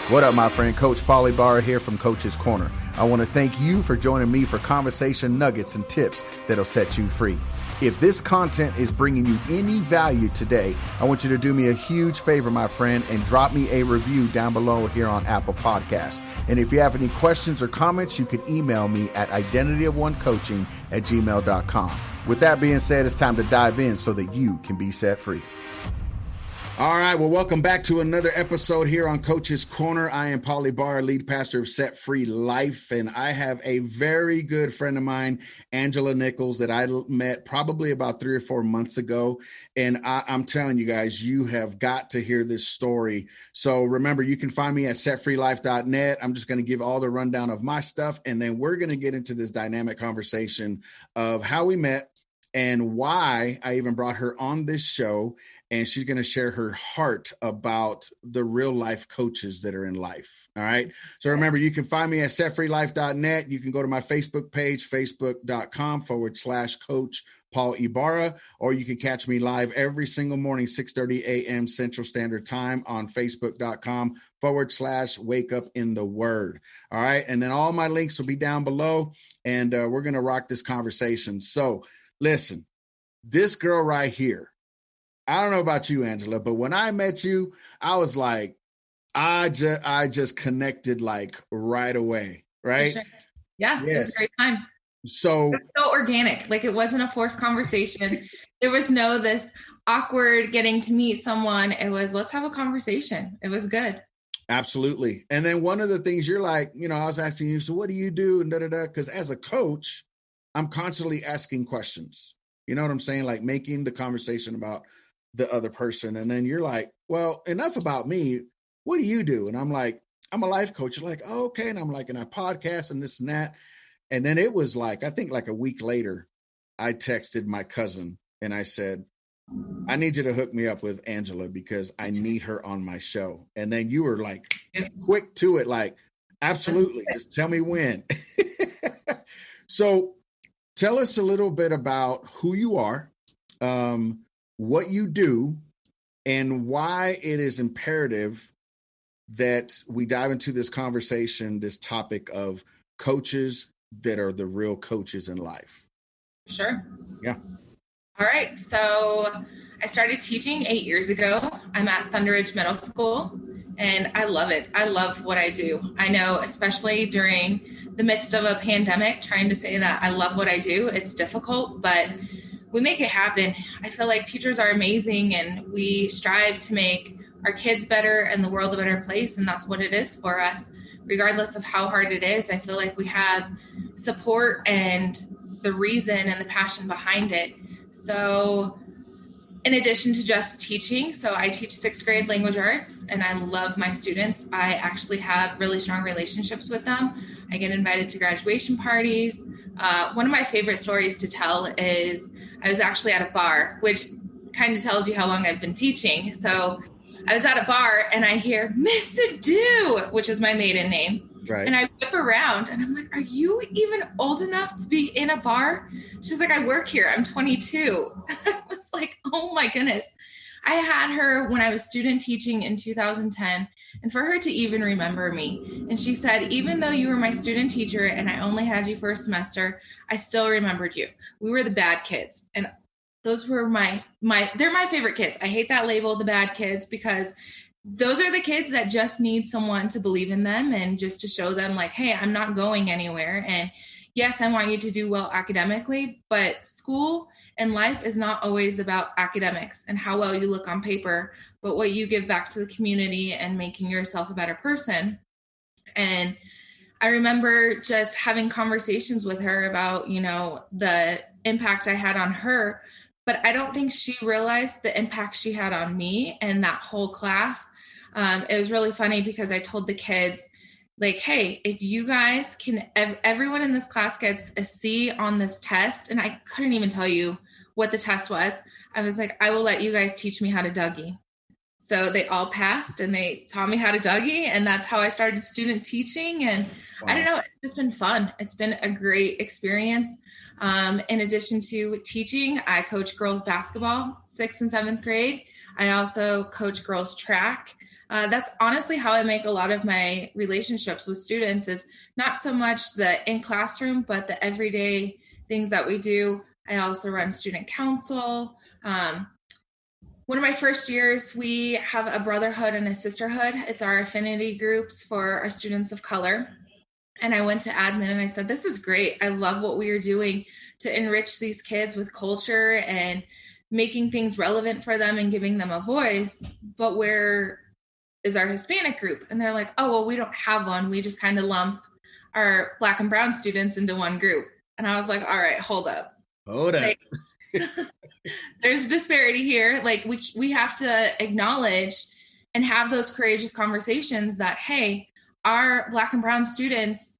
What up, my friend? Coach Paulie Barr here from Coach's Corner. I want to thank you for joining me for conversation nuggets and tips that'll set you free. If this content is bringing you any value today, I want you to do me a huge favor, my friend, and drop me a review down below here on Apple Podcast. And if you have any questions or comments, you can email me at identityofonecoaching@gmail.com. With that being said, it's time to dive in so that you can be set free. All right. Well, welcome back to another episode here on Coach's Corner. I am Paulie Barr, lead pastor of Set Free Life, and I have a very good friend of mine, Angela Nichols, that I met probably about 3 or 4 months ago. And I'm telling you guys, you have got to hear this story. So remember, you can find me at setfreelife.net. I'm just going to give all the rundown of my stuff, and then we're going to get into this dynamic conversation of how we met and why I even brought her on this show. And she's going to share her heart about the real life coaches that are in life. All right. So remember, you can find me at setfreelife.net. You can go to my Facebook page, facebook.com/Coach Paul Ibarra, or you can catch me live every single morning, 6:30 a.m. Central Standard Time on facebook.com/Wake Up in the Word. All right. And then all my links will be down below, and we're going to rock this conversation. So listen, this girl right here, I don't know about you, Angela, but when I met you, I was like, I just connected like right away, right? Sure. Yeah, yes. It was a great time. So it was so organic, like it wasn't a forced conversation. There was no this awkward getting to meet someone. It was, let's have a conversation. It was good. Absolutely. And then one of the things you're like, I was asking you, so what do you do? And because as a coach, I'm constantly asking questions. You know what I'm saying? Like making the conversation about the other person. And then you're like, well, enough about me. What do you do? And I'm like, I'm a life coach. You're like, oh, okay. And I'm like, and I podcast and this and that. And then it was like, I think like a week later, I texted my cousin and I said, I need you to hook me up with Angela because I need her on my show. And then you were like quick to it. Like, absolutely. Just tell me when. So tell us a little bit about who you are, what you do, and why it is imperative that we dive into this conversation, this topic of coaches that are the real coaches in life. Sure. Yeah. All right. So I started teaching 8 years ago. I'm at Thunder Ridge Middle School, and I love it. I love what I do. I know, especially during the midst of a pandemic, trying to say that I love what I do, it's difficult, but we make it happen. I feel like teachers are amazing, and we strive to make our kids better and the world a better place. And that's what it is for us, regardless of how hard it is. I feel like we have support and the reason and the passion behind it. So in addition to just teaching, so I teach 6th grade language arts, and I love my students. I actually have really strong relationships with them. I get invited to graduation parties. One of my favorite stories to tell is I was actually at a bar, which kind of tells you how long I've been teaching. So I was at a bar and I hear Miss Adu, which is my maiden name. Right. And I whip around and I'm like, are you even old enough to be in a bar? She's like, I work here. I'm 22. I was like, oh my goodness. I had her when I was student teaching in 2010, and for her to even remember me. And she said, even though you were my student teacher and I only had you for a semester, I still remembered you. We were the bad kids. And those were they're my favorite kids. I hate that label, the bad kids, because those are the kids that just need someone to believe in them and just to show them like, hey, I'm not going anywhere. And yes, I want you to do well academically, but school and life is not always about academics and how well you look on paper, but what you give back to the community and making yourself a better person. And I remember just having conversations with her about, the impact I had on her, but I don't think she realized the impact she had on me and that whole class. It was really funny because I told the kids, like, hey, if you guys can, everyone in this class gets a C on this test, and I couldn't even tell you what the test was. I was like, I will let you guys teach me how to Dougie. So they all passed and they taught me how to Dougie, and that's how I started student teaching. And wow. I don't know, it's just been fun. It's been a great experience. In addition to teaching, I coach girls basketball, 6th and 7th grade. I also coach girls track. That's honestly how I make a lot of my relationships with students, is not so much the in classroom, but the everyday things that we do. I also run student council. One of my first years, we have a brotherhood and a sisterhood. It's our affinity groups for our students of color. And I went to admin and I said, this is great. I love what we are doing to enrich these kids with culture and making things relevant for them and giving them a voice. But where is our Hispanic group? And they're like, oh, well, we don't have one. We just kind of lump our Black and brown students into one group. And I was like, all right, hold up. Hold up. There's disparity here. Like we have to acknowledge and have those courageous conversations that, hey, our Black and brown students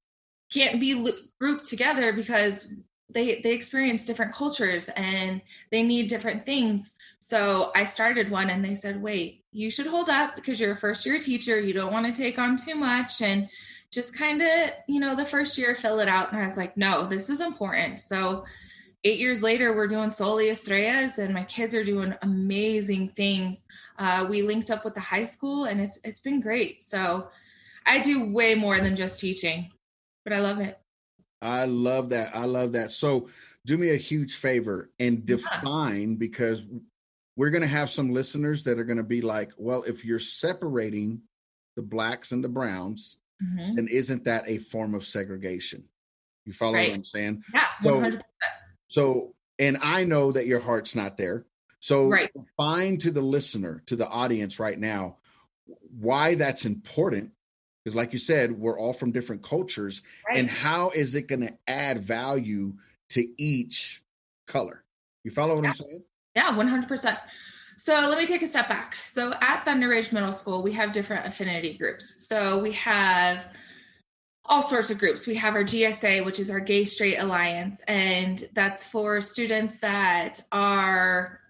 can't be grouped together because they experience different cultures and they need different things. So I started one and they said, wait, you should hold up because you're a first year teacher. You don't want to take on too much and just kind of, the first year fill it out. And I was like, no, this is important. So 8 years later, we're doing Soli Estrellas and my kids are doing amazing things. We linked up with the high school and it's been great. So I do way more than just teaching, but I love it. I love that. I love that. So do me a huge favor and define, because we're going to have some listeners that are going to be like, well, if you're separating the Blacks and the Browns, then isn't that a form of segregation? You follow what I'm saying? Yeah, 100%. So, and I know that your heart's not there. So define to the listener, to the audience right now, why that's important. Because like you said, we're all from different cultures. Right. And how is it going to add value to each color? You follow what I'm saying? Yeah, 100%. So let me take a step back. So at Thunder Ridge Middle School, we have different affinity groups. So we have all sorts of groups. We have our GSA, which is our Gay Straight Alliance, and that's for students that are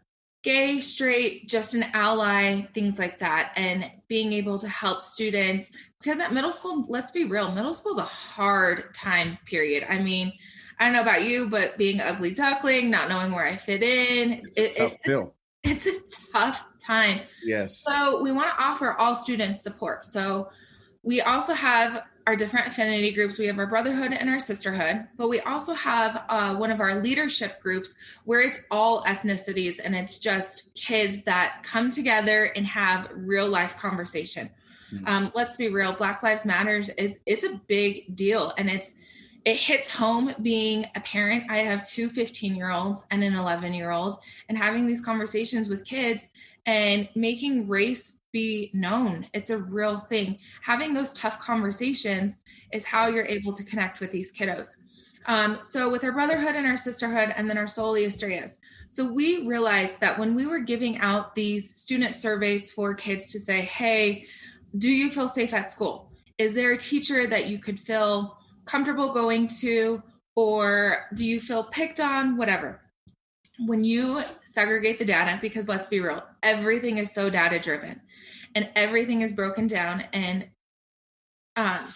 gay, straight, just an ally, things like that, and being able to help students. Because at middle school, let's be real, middle school is a hard time period. I mean, I don't know about you, but being ugly duckling, not knowing where I fit in, it's a tough time. Yes. So we want to offer all students support. So we also have our different affinity groups. We have our brotherhood and our sisterhood, but we also have one of our leadership groups where it's all ethnicities and it's just kids that come together and have real life conversation. Let's be real. Black Lives Matters it's a big deal, and it hits home being a parent. I have two 15-year-olds and an 11-year-old, and having these conversations with kids and making race be known. It's a real thing. Having those tough conversations is how you're able to connect with these kiddos. So with our brotherhood and our sisterhood and then our Soli Estrellas. So we realized that when we were giving out these student surveys for kids to say, hey, do you feel safe at school? Is there a teacher that you could feel comfortable going to, or do you feel picked on, whatever? When you segregate the data, because let's be real, everything is so data driven and everything is broken down, and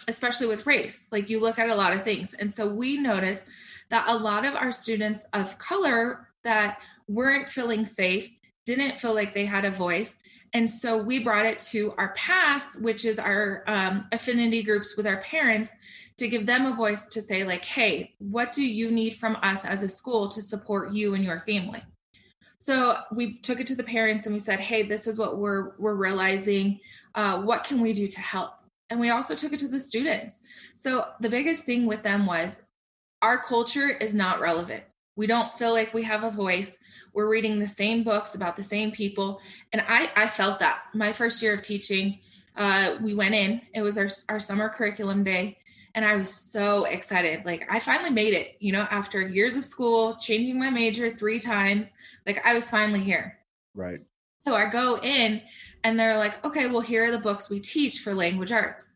especially with race, like you look at a lot of things. And so we noticed that a lot of our students of color that weren't feeling safe didn't feel like they had a voice. And so we brought it to our PASS, which is our affinity groups with our parents, to give them a voice to say like, hey, what do you need from us as a school to support you and your family? So we took it to the parents and we said, hey, this is what we're realizing. What can we do to help? And we also took it to the students. So the biggest thing with them was our culture is not relevant. We don't feel like we have a voice. We're reading the same books about the same people. And I felt that. My first year of teaching, we went in. It was our summer curriculum day. And I was so excited. Like I finally made it, after years of school, changing my major 3 times, like I was finally here. Right. So I go in and they're like, okay, well, here are the books we teach for language arts.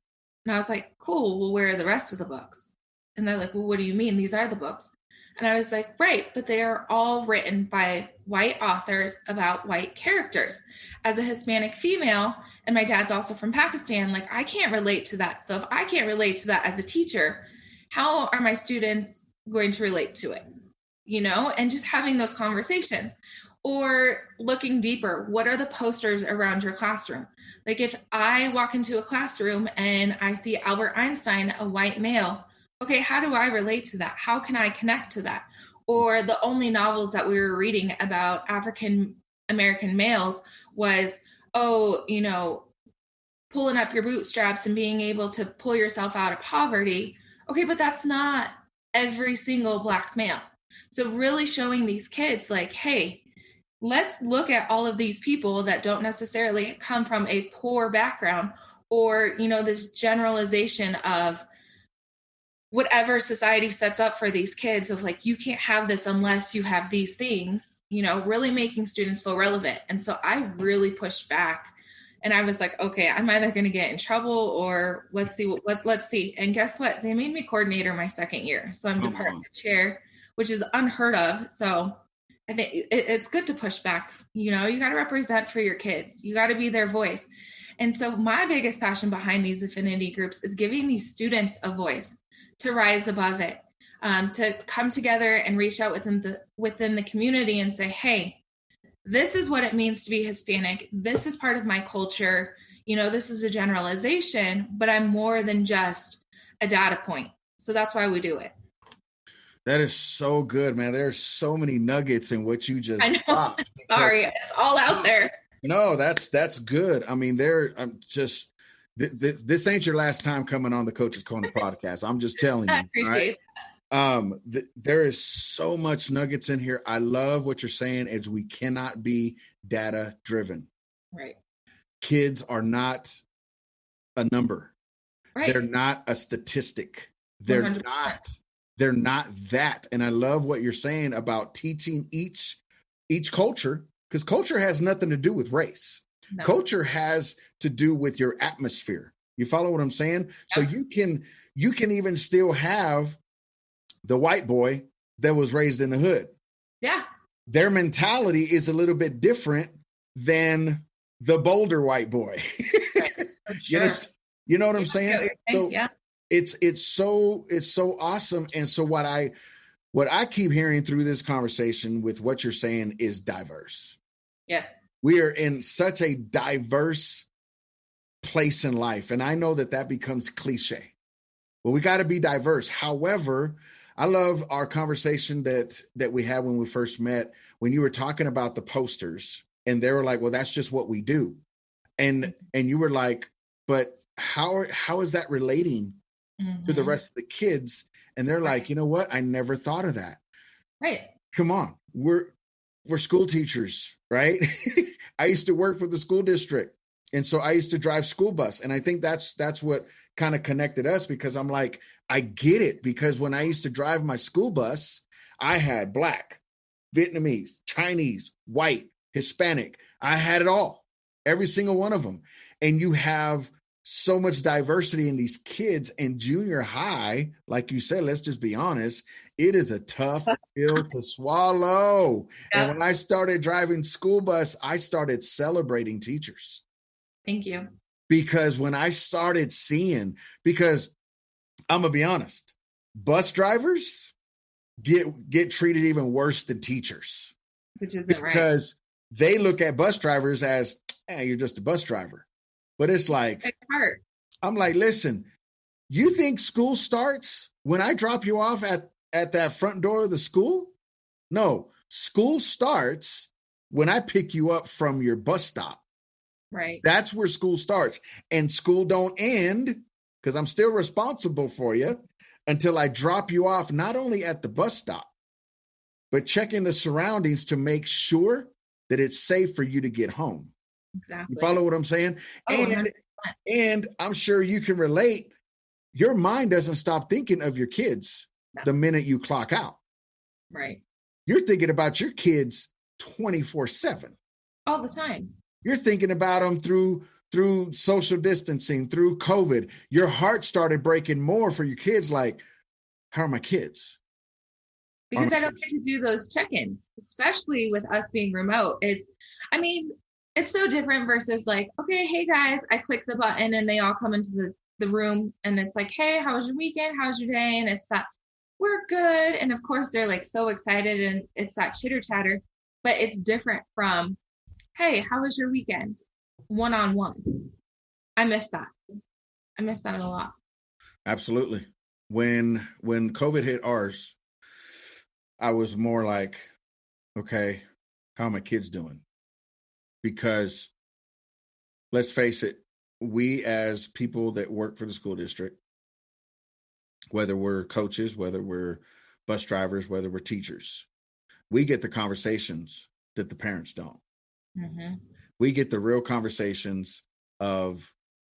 And I was like, cool. Well, where are the rest of the books? And they're like, well, what do you mean? These are the books. And I was like, right, but they are all written by white authors about white characters. As a Hispanic female, and my dad's also from Pakistan, like I can't relate to that. So if I can't relate to that as a teacher, how are my students going to relate to it? And just having those conversations. Or looking deeper, what are the posters around your classroom? Like if I walk into a classroom and I see Albert Einstein, a white male, okay, how do I relate to that? How can I connect to that? Or the only novels that we were reading about African American males was, oh, you know, pulling up your bootstraps and being able to pull yourself out of poverty. Okay, but that's not every single Black male. So really showing these kids like, hey, let's look at all of these people that don't necessarily come from a poor background, or, you know, this generalization of whatever society sets up for these kids of like, you can't have this unless you have these things, you know, really making students feel relevant. And so I really pushed back, and I was like, okay, I'm either going to get in trouble or let's see. Let's see. And guess what? They made me coordinator my second year. So I'm department chair, which is unheard of. So I think it's good to push back. You know, you got to represent for your kids. You got to be their voice. And so my biggest passion behind these affinity groups is giving these students a voice to rise above it, to come together and reach out within the community and say, hey, this is what it means to be Hispanic. This is part of my culture. You know, this is a generalization, but I'm more than just a data point. So that's why we do it. That is so good, man. There are so many nuggets in what you just dropped. Sorry, it's all out there. No, that's good. I mean, I'm just this ain't your last time coming on the Coach's Corner podcast. I'm just telling you. I appreciate that. There is so much nuggets in here. I love what you're saying is we cannot be data driven. Right. Kids are not a number. Right. They're not a statistic. They're 100%. They're not that. And I love what you're saying about teaching each culture, because culture has nothing to do with race. No. Culture has to do with your atmosphere. You follow what I'm saying? Yeah. So you can even still have the white boy that was raised in the hood. Yeah. Their mentality is a little bit different than the bolder white boy. Right. Sure. You know what I'm saying? So yeah. It's so awesome. And so what I keep hearing through this conversation with what you're saying is diverse. Yes. We are in such a diverse place in life. And I know that becomes cliche. Well, we got to be diverse. However, I love our conversation that we had when we first met, when you were talking about the posters and they were like, well, that's just what we do. And you were like, but how is that relating to the rest of the kids? And they're like, you know what? I never thought of that. Right. Come on. We're school teachers, right? I used to work for the school district. And so I used to drive school bus. And I think that's what kind of connected us, because I'm like, I get it. Because when I used to drive my school bus, I had Black, Vietnamese, Chinese, white, Hispanic. I had it all, every single one of them. And you have so much diversity in these kids. And junior high, like you said, let's just be honest, it is a tough pill to swallow. Yeah. And when I started driving school bus, I started celebrating teachers. Thank you. Because when I started seeing, because I'm gonna be honest, bus drivers get treated even worse than teachers. Which isn't because they look at bus drivers as, hey, you're just a bus driver. But it's like, I'm like, listen, you think school starts when I drop you off at that front door of the school? No, school starts when I pick you up from your bus stop. Right. That's where school starts. And school don't end, because I'm still responsible for you, until I drop you off, not only at the bus stop, but checking the surroundings to make sure that it's safe for you to get home. Exactly. You follow what I'm saying? Oh, and I'm sure you can relate. Your mind doesn't stop thinking of your kids the minute you clock out. Right. You're thinking about your kids 24/7. All the time. You're thinking about them through social distancing, through COVID. Your heart started breaking more for your kids. Like, how are my kids? Because I don't get to do those check-ins, especially with us being remote. It's so different versus like, okay, hey guys, I click the button and they all come into the room and it's like, hey, how was your weekend? How's your day? And it's that, we're good. And of course they're like so excited and it's that chitter chatter. but it's different from, hey, how was your weekend? One-on-one. I miss that. I miss that a lot. Absolutely. When COVID hit ours, I was more like, okay, how are my kids doing? Because let's face it, we as people that work for the school district, whether we're coaches, whether we're bus drivers, whether we're teachers, we get the conversations that the parents don't. Mm-hmm. We get the real conversations of,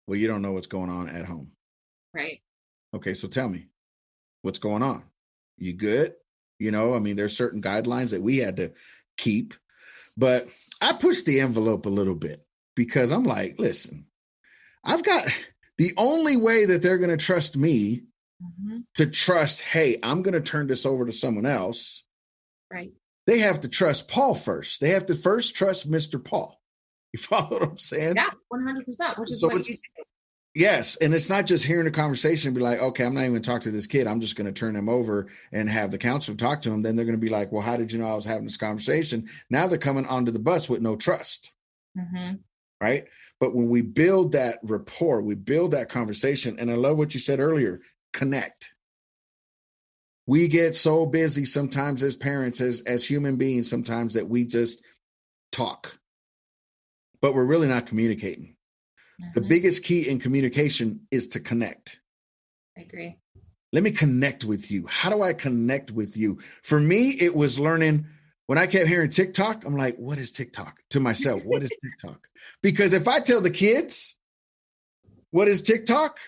well, you don't know what's going on at home. Right. Okay, so tell me, what's going on? You good? You know, I mean, there's certain guidelines that we had to keep, but I pushed the envelope a little bit because I'm like, listen, I've got the only way that they're going to trust me to trust, hey, I'm going to turn this over to someone else. Right. They have to trust Paul first. They have to first trust Mr. Paul. You follow what I'm saying? Yeah, 100%, which is So what you do. Yes. And it's not just hearing a conversation and be like, okay, I'm not even going to talk to this kid. I'm just going to turn him over and have the counselor talk to him. Then they're going to be like, well, how did you know I was having this conversation? Now they're coming onto the bus with no trust. Mm-hmm. Right. But when we build that rapport, we build that conversation. And I love what you said earlier, connect. We get so busy sometimes as parents, as human beings, sometimes that we just talk, but we're really not communicating. The biggest key in communication is to connect. I agree. Let me connect with you. How do I connect with you? For me, it was learning. When I kept hearing TikTok, I'm like, what is TikTok? To myself, what is TikTok? Because if I tell the kids what is TikTok,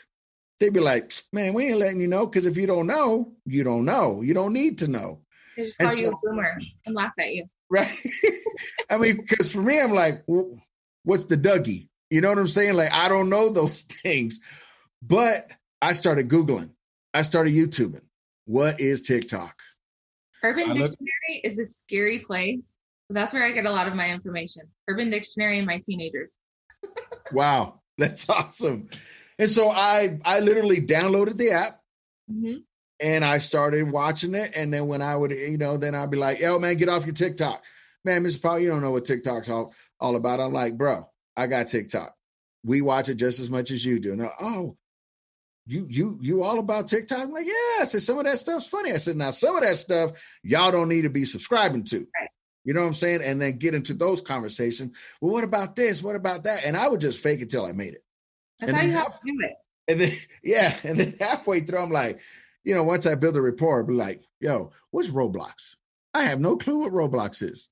they'd be like, man, we ain't letting you know, because if you don't know, you don't know. You don't need to know. They just call you a boomer and laugh at you. Right. I mean, because for me, I'm like, well, what's the Dougie? You know what I'm saying? Like, I don't know those things. But I started Googling. I started YouTubing. What is TikTok? Urban Dictionary is a scary place. That's where I get a lot of my information. Urban Dictionary and my teenagers. Wow. That's awesome. And so I literally downloaded the app and I started watching it. And then when I would, then I'd be like, yo, man, get off your TikTok. Man, Mr. Paul, you don't know what TikTok's all about. I'm like, bro, I got TikTok. We watch it just as much as you do. Now, oh, you all about TikTok? I'm like, yeah. I said, some of that stuff's funny. I said, now some of that stuff y'all don't need to be subscribing to. Right. You know what I'm saying? And then get into those conversations. Well, what about this? What about that? And I would just fake it till I made it. That's how you have to do it. And then, yeah. And then halfway through, I'm like, once I build a rapport, I'll be like, yo, what's Roblox? I have no clue what Roblox is.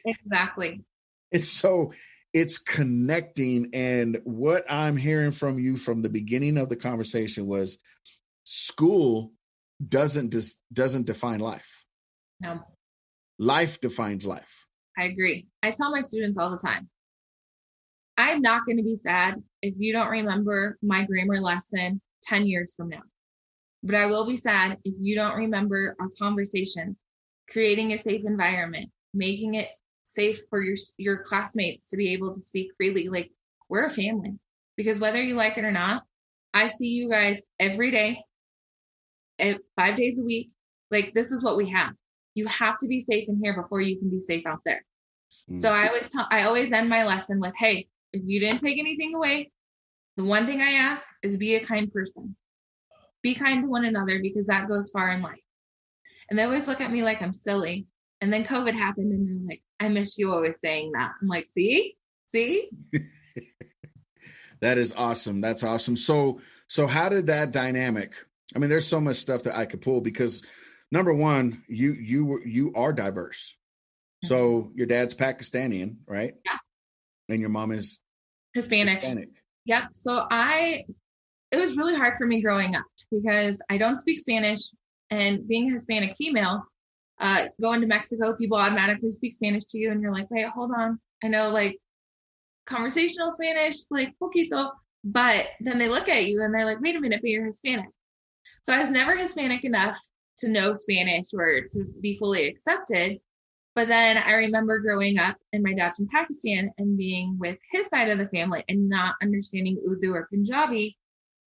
Exactly. And so it's connecting. And what I'm hearing from you from the beginning of the conversation was school doesn't define life. No. Life defines life. I agree. I tell my students all the time, I'm not going to be sad if you don't remember my grammar lesson 10 years from now. But I will be sad if you don't remember our conversations, creating a safe environment, making it safe for your classmates to be able to speak freely. Like, we're a family, because whether you like it or not, I see you guys every day, 5 days a week. Like, this is what we have. You have to be safe in here before you can be safe out there. So I always end my lesson with, hey, if you didn't take anything away, the one thing I ask is be a kind person. Be kind to one another, because that goes far in life. And they always look at me like I'm silly. And then COVID happened and they're like, I miss you always saying that. I'm like, see? That is awesome. That's awesome. So how did that dynamic, I mean, there's so much stuff that I could pull, because number one, you are diverse. So your dad's Pakistani, right? Yeah. And your mom is Hispanic. Yep. So it was really hard for me growing up, because I don't speak Spanish, and being a Hispanic female, going to Mexico, people automatically speak Spanish to you. And you're like, wait, hold on. I know like conversational Spanish, like poquito, but then they look at you and they're like, wait a minute, but you're Hispanic. So I was never Hispanic enough to know Spanish or to be fully accepted. But then I remember growing up, and my dad's from Pakistan, and being with his side of the family and not understanding Urdu or Punjabi,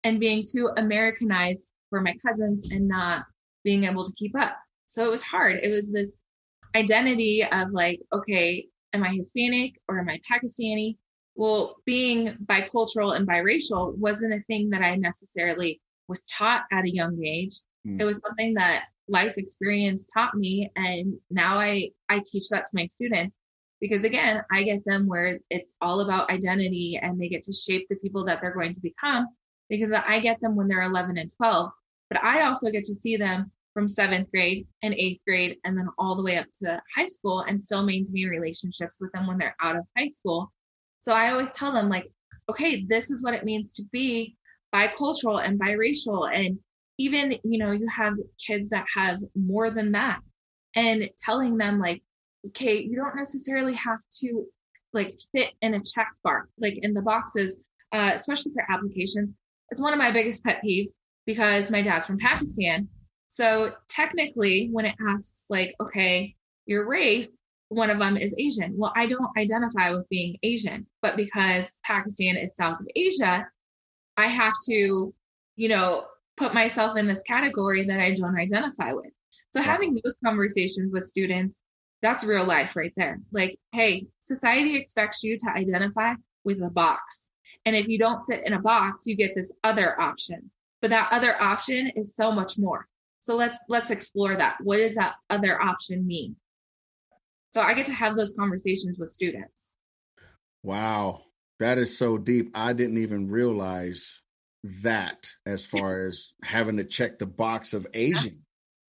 and being too Americanized for my cousins and not being able to keep up. So it was hard. It was this, identity of like, okay, am I Hispanic or am I Pakistani? Well, being bicultural and biracial wasn't a thing that I necessarily was taught at a young age. It was something that life experience taught me. And now I teach that to my students because again, I get them where it's all about identity and they get to shape the people that they're going to become because I get them when they're 11 and 12, but I also get to see them from 7th grade and 8th grade and then all the way up to high school and still maintain relationships with them when they're out of high school. So I always tell them like, okay, this is what it means to be bicultural and biracial. And even, you have kids that have more than that and telling them like, okay, you don't necessarily have to like fit in a check bar, like in the boxes, especially for applications. It's one of my biggest pet peeves because my dad's from Pakistan. So technically when it asks like, okay, your race, one of them is Asian. Well, I don't identify with being Asian, but because Pakistan is South of Asia, I have to, put myself in this category that I don't identify with. So having those conversations with students, that's real life right there. Like, hey, society expects you to identify with a box. And if you don't fit in a box, you get this other option. But that other option is so much more. So let's explore that. What does that other option mean? So I get to have those conversations with students. Wow. That is so deep. I didn't even realize that as far as having to check the box of Asian.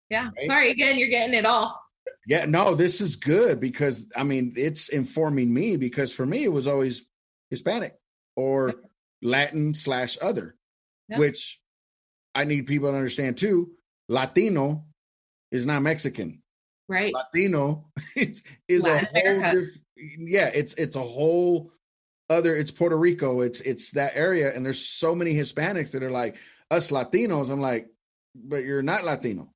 Yeah. Right? Sorry, again, you're getting it all. Yeah, no, this is good because I mean, it's informing me because for me, it was always Hispanic or Latin/other, which I need people to understand too. Latino is not Mexican. Right. Latino is Latin a whole different, it's a whole other, it's Puerto Rico, it's that area. And there's so many Hispanics that are like us Latinos. I'm like, but you're not Latino.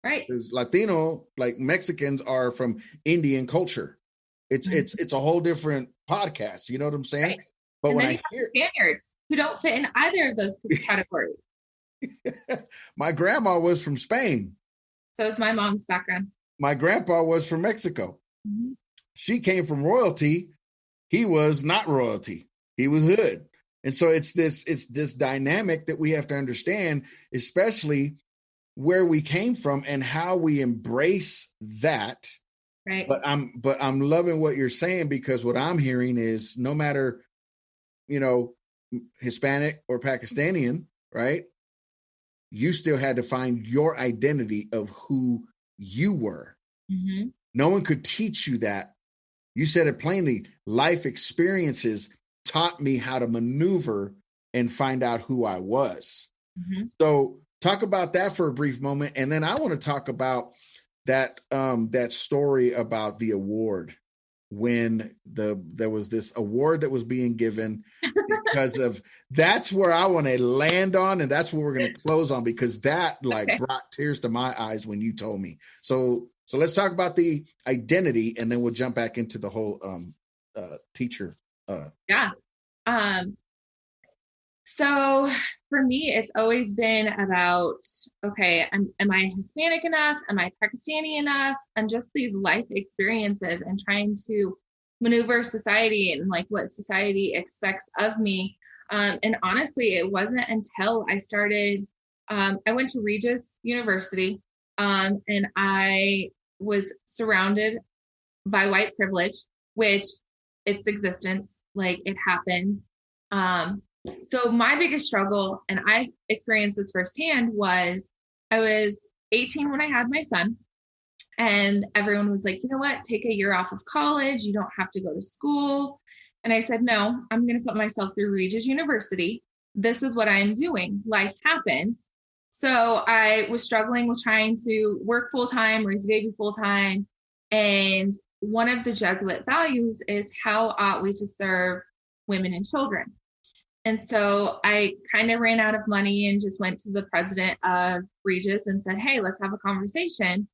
Right. Because Latino, like Mexicans are from Indian culture. It's a whole different podcast. You know what I'm saying? Right. But and when I hear Spaniards who don't fit in either of those categories. My grandma was from Spain. So is my mom's background. My grandpa was from Mexico. Mm-hmm. She came from royalty. He was not royalty. He was hood. And so it's this dynamic that we have to understand, especially where we came from and how we embrace that. Right. But I'm loving what you're saying because what I'm hearing is no matter, Hispanic or Pakistani, right? You still had to find your identity of who you were. Mm-hmm. No one could teach you that. You said it plainly. Life experiences taught me how to maneuver and find out who I was. Mm-hmm. So talk about that for a brief moment. And then I want to talk about that story about the award when there was this award that was being given because of that's where I want to land on. And that's what we're going to close on because that brought tears to my eyes when you told me. So let's talk about the identity and then we'll jump back into the whole teacher. Yeah. So for me, it's always been about, okay, am I Hispanic enough? Am I Pakistani enough? And just these life experiences and trying to maneuver society and like what society expects of me. And honestly, it wasn't until I started, I went to Regis University and I was surrounded by white privilege, which its existence, like it happens. So my biggest struggle, and I experienced this firsthand, was I was 18 when I had my son, and everyone was like, you know what, take a year off of college. You don't have to go to school. And I said, no, I'm going to put myself through Regis University. This is what I'm doing. Life happens. So I was struggling with trying to work full-time, raise a baby full-time. And one of the Jesuit values is how ought we to serve women and children. And so I kind of ran out of money and just went to the president of Regis and said, hey, let's have a conversation.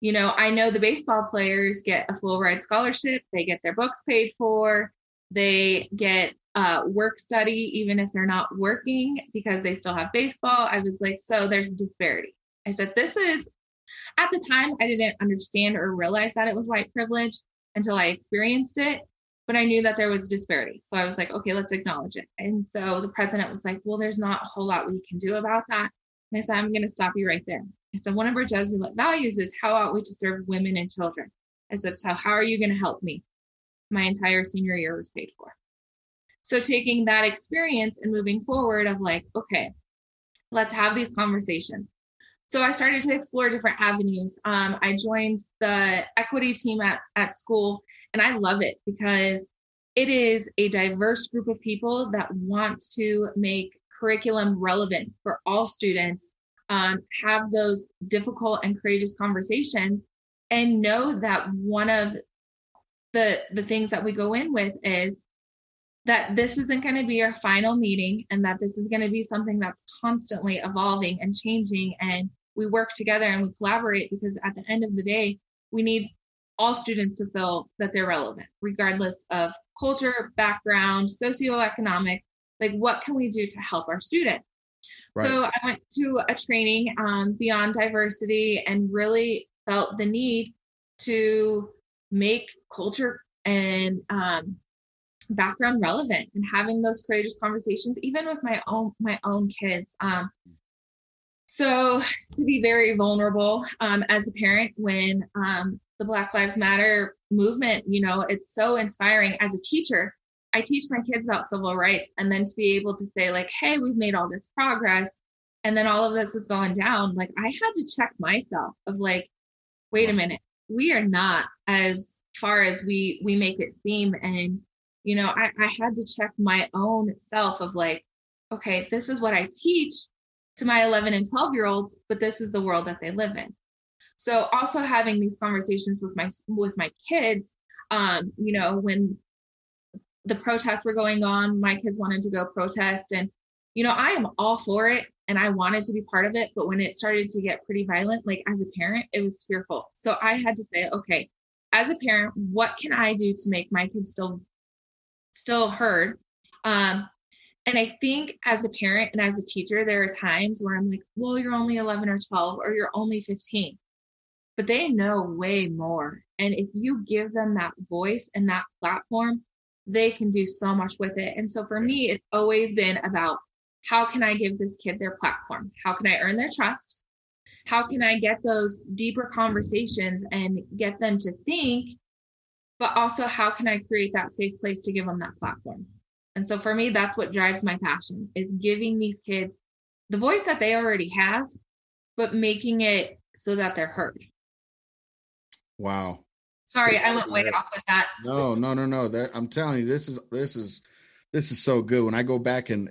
I know the baseball players get a full ride scholarship. They get their books paid for. They get work study, even if they're not working because they still have baseball. I was like, so there's a disparity. I said, this is At the time, I didn't understand or realize that it was white privilege until I experienced it. But I knew that there was a disparity. So I was like, okay, let's acknowledge it. And so the president was like, well, there's not a whole lot we can do about that. And I said, I'm going to stop you right there. I said, one of our Jesuit values is how ought we to serve women and children? I said, so how are you going to help me? My entire senior year was paid for. So taking that experience and moving forward of like, okay, let's have these conversations. So I started to explore different avenues. I joined the equity team at school, and I love it because it is a diverse group of people that want to make curriculum relevant for all students, have those difficult and courageous conversations, and know that one of the things that we go in with is that this isn't going to be our final meeting, and that this is going to be something that's constantly evolving and changing, and we work together and we collaborate, because at the end of the day, we need all students to feel that they're relevant, regardless of culture, background, socioeconomic. Like, what can we do to help our student? Right. So I went to a training, Beyond Diversity, and really felt the need to make culture and background relevant, and having those courageous conversations, even with my own kids. So to be very vulnerable as a parent when the Black Lives Matter movement, it's so inspiring. As a teacher, I teach my kids about civil rights, and then to be able to say like, hey, we've made all this progress, and then all of this is going down. Like, I had to check myself of like, wait a minute, we are not as far as we make it seem. And, I had to check my own self of like, okay, this is what I teach to my 11 and 12-year-olds, but this is the world that they live in. So also having these conversations with my kids, when the protests were going on, my kids wanted to go protest, and, I am all for it, and I wanted to be part of it. But when it started to get pretty violent, like as a parent, it was fearful. So I had to say, okay, as a parent, what can I do to make my kids still heard? And I think as a parent and as a teacher, there are times where I'm like, well, you're only 11 or 12, or you're only 15, but they know way more. And if you give them that voice and that platform, they can do so much with it. And so for me, it's always been about, how can I give this kid their platform? How can I earn their trust? How can I get those deeper conversations and get them to think, but also how can I create that safe place to give them that platform? And so for me, that's what drives my passion, is giving these kids the voice that they already have, but making it so that they're heard. Wow. Sorry, I went way off with that. No. That, I'm telling you, this is so good. When I go back and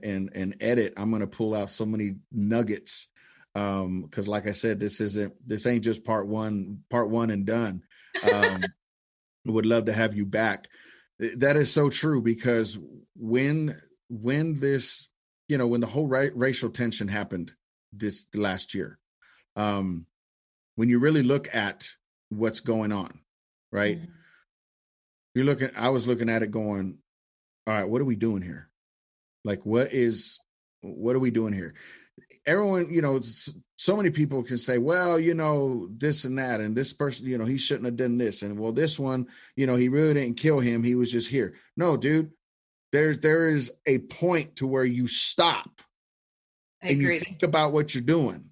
edit, I'm going to pull out so many nuggets. Cause like I said, this ain't just part one and done. Would love to have you back. That is so true, because when this, when the whole racial tension happened this last year, when you really look at what's going on, right? Mm-hmm. I was looking at it going, all right, what are we doing here? Like, what are we doing here? Everyone, so many people can say, well, this and that, and this person, he shouldn't have done this. And well, this one, he really didn't kill him. He was just here. No, dude, there is a point to where you stop and you think about what you're doing,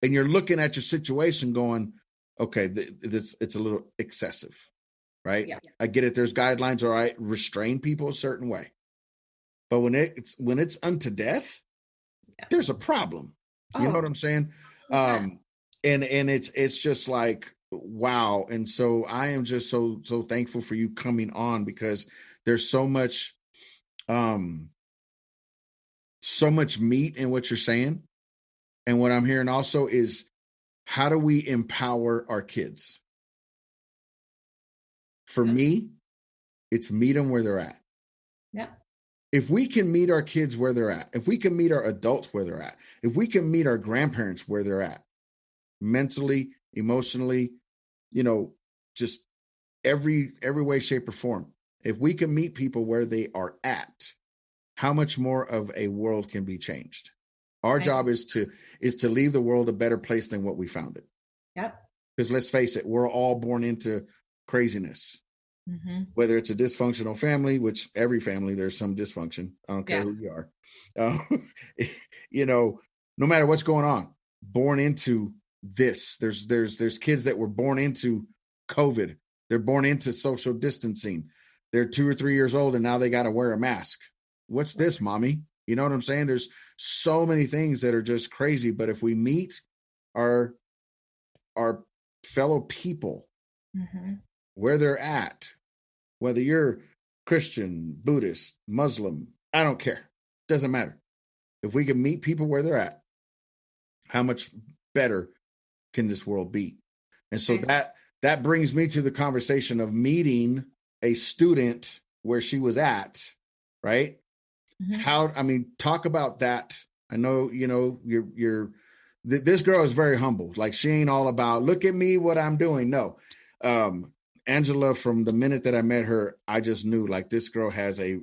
and you're looking at your situation going, okay, it's a little excessive, right? Yeah. I get it. There's guidelines, all right, restrain people a certain way. But when it's unto death, there's a problem. You know what I'm saying? Yeah. And it's just like, wow. And so I am just so thankful for you coming on, because there's so much meat in what you're saying. And what I'm hearing also is, how do we empower our kids? For me, it's meet them where they're at. Yeah. If we can meet our kids where they're at, if we can meet our adults where they're at, if we can meet our grandparents where they're at, mentally, emotionally, just every way, shape, or form. If we can meet people where they are at, how much more of a world can be changed? Our job is to leave the world a better place than what we found it. Yep. Because let's face it, we're all born into craziness. Mm-hmm. Whether it's a dysfunctional family, which every family, there's some dysfunction. I don't care Yeah. who you are. Uh, no matter what's going on, born into this. There's kids that were born into COVID. They're born into social distancing. They're 2 or 3 years old and now they got to wear a mask. What's this, mommy? You know what I'm saying? There's so many things that are just crazy. But if we meet our fellow people where they're at, whether you're Christian, Buddhist, Muslim, I don't care. Doesn't matter. If we can meet people where they're at, how much better can this world be? And so that brings me to the conversation of meeting a student where she was at, right? Talk about that. I know, this girl is very humble. Like, she ain't all about, look at me, what I'm doing. No. Angela, from the minute that I met her, I just knew, like, this girl has a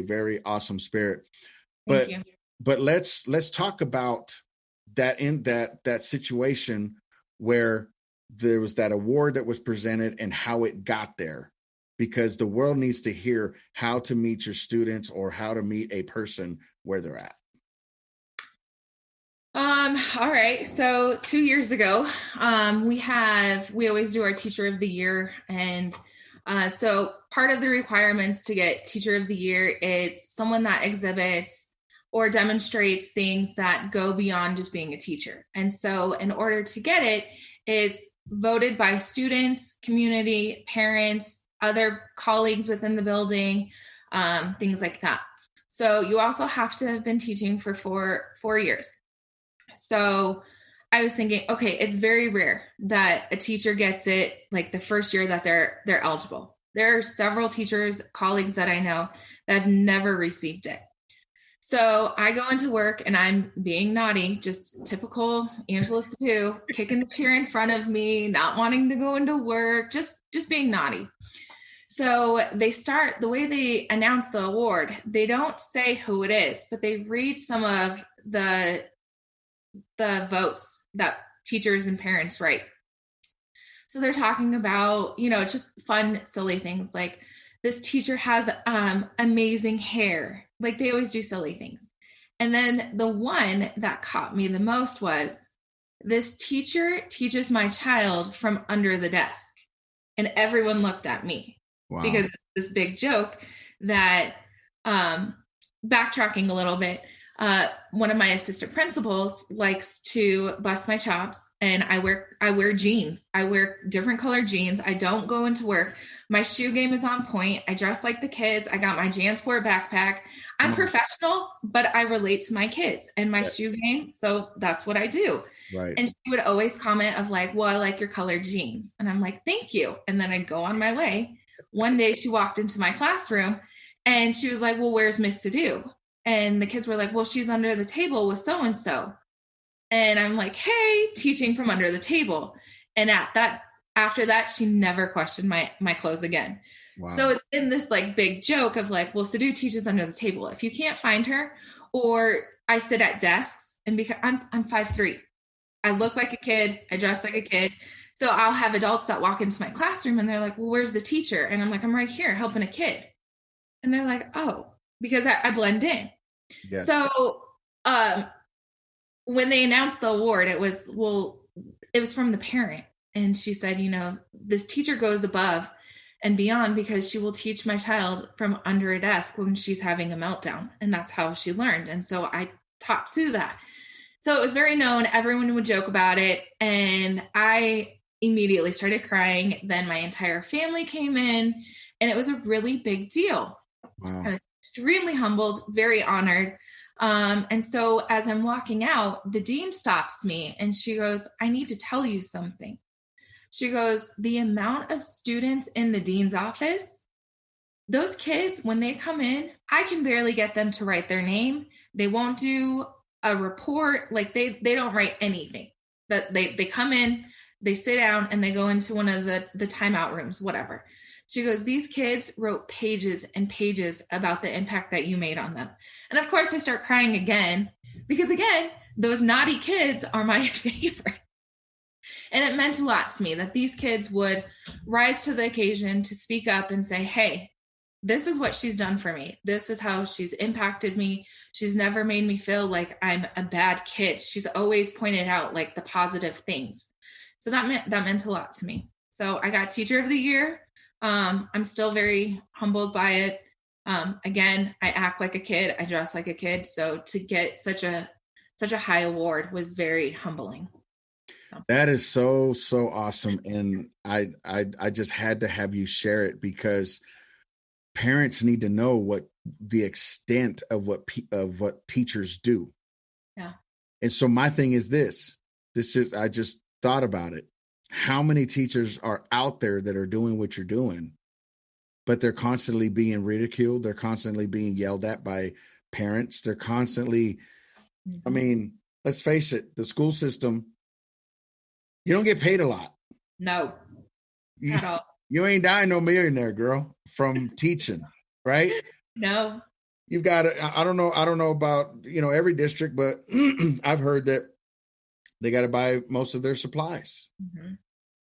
very awesome spirit. But let's talk about that, in that situation where there was that award that was presented and how it got there, because the world needs to hear how to meet your students or how to meet a person where they're at. All right. So 2 years ago, we always do our Teacher of the Year. And so part of the requirements to get Teacher of the Year, it's someone that exhibits or demonstrates things that go beyond just being a teacher. And so in order to get it, it's voted by students, community, parents, other colleagues within the building, things like that. So you also have to have been teaching for four years. So I was thinking, okay, it's very rare that a teacher gets it like the first year that they're eligible. There are several teachers, colleagues that I know that have never received it. So I go into work and I'm being naughty, just typical Angela Stu, kicking the chair in front of me, not wanting to go into work, just being naughty. So the way they announce the award, they don't say who it is, but they read some of the votes that teachers and parents write. So they're talking about, just fun, silly things like, this teacher has amazing hair. Like, they always do silly things. And then the one that caught me the most was, this teacher teaches my child from under the desk. And everyone looked at me. Wow. Because of this big joke that, backtracking a little bit, one of my assistant principals likes to bust my chops, and I wear jeans. I wear different colored jeans. I don't go into work. My shoe game is on point. I dress like the kids. I got my JanSport backpack. I'm professional, but I relate to my kids and my shoe game. So that's what I do. Right. And she would always comment of like, well, I like your colored jeans. And I'm like, thank you. And then I'd go on my way. One day she walked into my classroom and she was like, well, where's Miss To-Do? And the kids were like, well, she's under the table with so-and-so. And I'm like, hey, teaching from under the table. And after that, she never questioned my clothes again. Wow. So it's been this like big joke of like, well, Sadhu teaches under the table. If you can't find her, or I sit at desks, and because I'm 5'3", I look like a kid, I dress like a kid. So I'll have adults that walk into my classroom and they're like, well, where's the teacher? And I'm like, I'm right here helping a kid. And they're like, oh, because I blend in. Yes. So when they announced the award, it was from the parent. And she said, this teacher goes above and beyond because she will teach my child from under a desk when she's having a meltdown. And that's how she learned. And so I taught Sue that. So it was very known. Everyone would joke about it. And I immediately started crying. Then my entire family came in, and it was a really big deal. Wow. I was extremely humbled, very honored. And so as I'm walking out, the dean stops me and she goes, I need to tell you something. She goes, the amount of students in the dean's office, those kids, when they come in, I can barely get them to write their name. They won't do a report. Like they don't write anything. That they come in, they sit down, and they go into one of the timeout rooms, whatever. She goes, these kids wrote pages and pages about the impact that you made on them. And of course I start crying again, because again, those naughty kids are my favorite. And it meant a lot to me that these kids would rise to the occasion to speak up and say, hey, this is what she's done for me. This is how she's impacted me. She's never made me feel like I'm a bad kid. She's always pointed out like the positive things. So that meant a lot to me. So I got Teacher of the Year. I'm still very humbled by it. Again, I act like a kid. I dress like a kid. So to get such a high award was very humbling. So. That is so awesome. And I just had to have you share it because parents need to know what the extent of what teachers do. Yeah. And so my thing is I just thought about it. How many teachers are out there that are doing what you're doing, but they're constantly being ridiculed. They're constantly being yelled at by parents. They're constantly, I mean, let's face it, the school system, you don't get paid a lot. No, at all. You ain't dying no millionaire, girl, from teaching, right? No. You've got I don't know about, every district, but I've heard that they got to buy most of their supplies. Mm-hmm.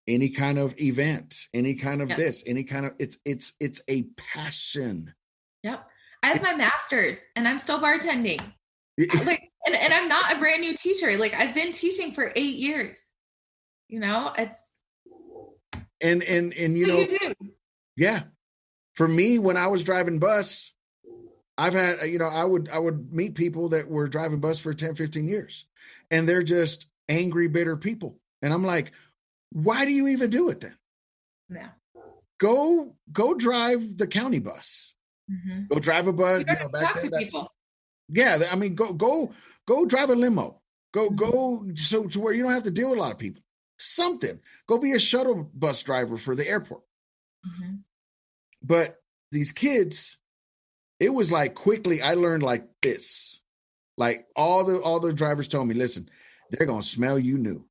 Any kind of event, any kind of this, any kind of it's a passion. Yep. I have my master's and I'm still bartending. And I'm not a brand new teacher. Like I've been teaching for 8 years. It's and yeah. For me, when I was driving bus, I've had, I would meet people that were driving bus for 10, 15 years and they're just angry, bitter people. And I'm like, why do you even do it then? Yeah. Go drive the county bus. Mm-hmm. Go drive a bus. Back then, people. Yeah. I mean, go drive a limo. Go so to where you don't have to deal with a lot of people. Something. Go be a shuttle bus driver for the airport. Mm-hmm. But these kids, it was like quickly I learned like this. Like all the drivers told me, listen, they're gonna smell you new.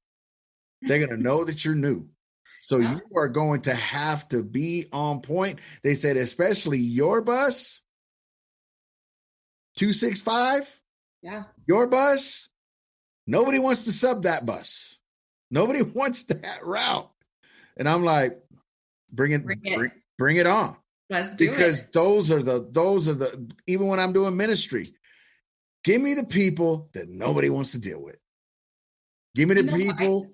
They're gonna know that you're new. So you are going to have to be on point. They said, especially your bus, 265. Yeah. Your bus. Nobody wants to sub that bus. Nobody wants that route. And I'm like, bring it on. Let's do it. Because those are the, even when I'm doing ministry, give me the people that nobody wants to deal with. Give me the people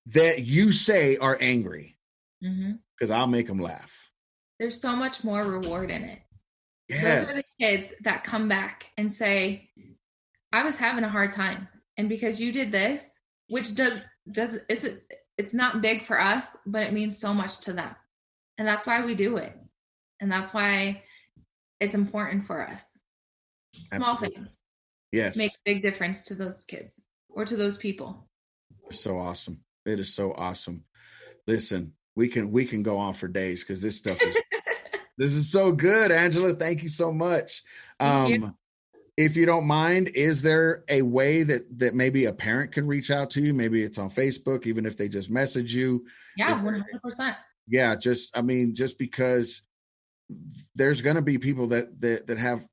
that you say are angry. Because I'll make them laugh. There's so much more reward in it. Yes. Those are the kids that come back and say, I was having a hard time. And because you did this, which it's not big for us, but it means so much to them. And that's why we do it. And that's why it's important for us. Small things. Yes. Make a big difference to those kids or to those people. It's so awesome. It is so awesome. Listen, we can go on for days because this stuff is this is so good, Angela. Thank you so much. If you don't mind, is there a way that maybe a parent can reach out to you? Maybe it's on Facebook, even if they just message you. Yeah, 100%. Yeah, just because there's going to be people that have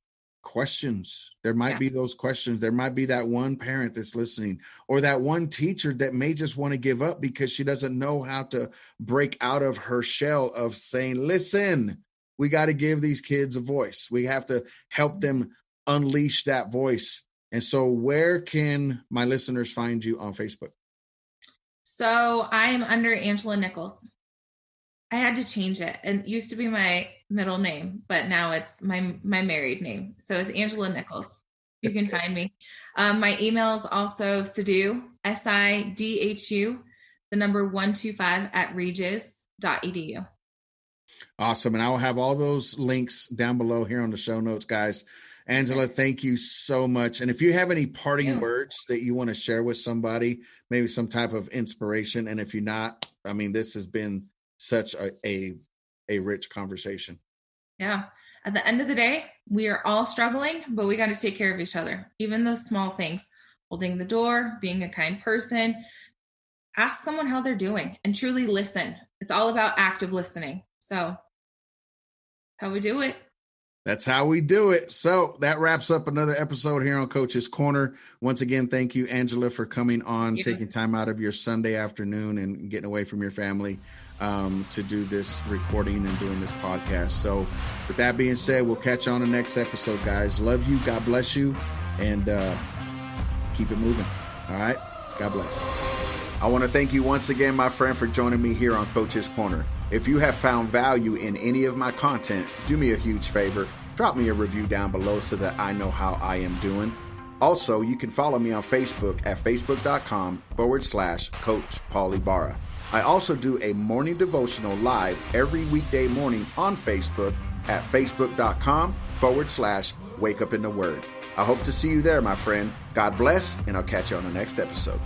questions. There might be those questions. There might be that one parent that's listening or that one teacher that may just want to give up because she doesn't know how to break out of her shell of saying, listen, we got to give these kids a voice. We have to help them unleash that voice. And so where can my listeners find you on Facebook? So I am under Angela Nichols. I had to change it. It used to be my middle name, but now it's my married name. So it's Angela Nichols. You can find me. My email is also Sidhu, SIDHU, the number 125 @regis.edu. Awesome. And I will have all those links down below here on the show notes, guys. Angela, thank you so much. And if you have any parting words that you want to share with somebody, maybe some type of inspiration. And if you're not, I mean, this has been such a rich conversation. Yeah. At the end of the day, we are all struggling, but we got to take care of each other. Even those small things, holding the door, being a kind person, ask someone how they're doing and truly listen. It's all about active listening. So that's how we do it. That's how we do it. So that wraps up another episode here on Coach's Corner. Once again, thank you, Angela, for coming on, taking time out of your Sunday afternoon and getting away from your family to do this recording and doing this podcast. So with that being said, we'll catch you on the next episode, guys. Love you. God bless you. And keep it moving. All right. God bless. I want to thank you once again, my friend, for joining me here on Coach's Corner. If you have found value in any of my content, do me a huge favor. Drop me a review down below so that I know how I am doing. Also, you can follow me on Facebook at facebook.com/Coach Paul Ibarra. I also do a morning devotional live every weekday morning on Facebook at facebook.com/Wake Up in the Word. I hope to see you there, my friend. God bless, and I'll catch you on the next episode.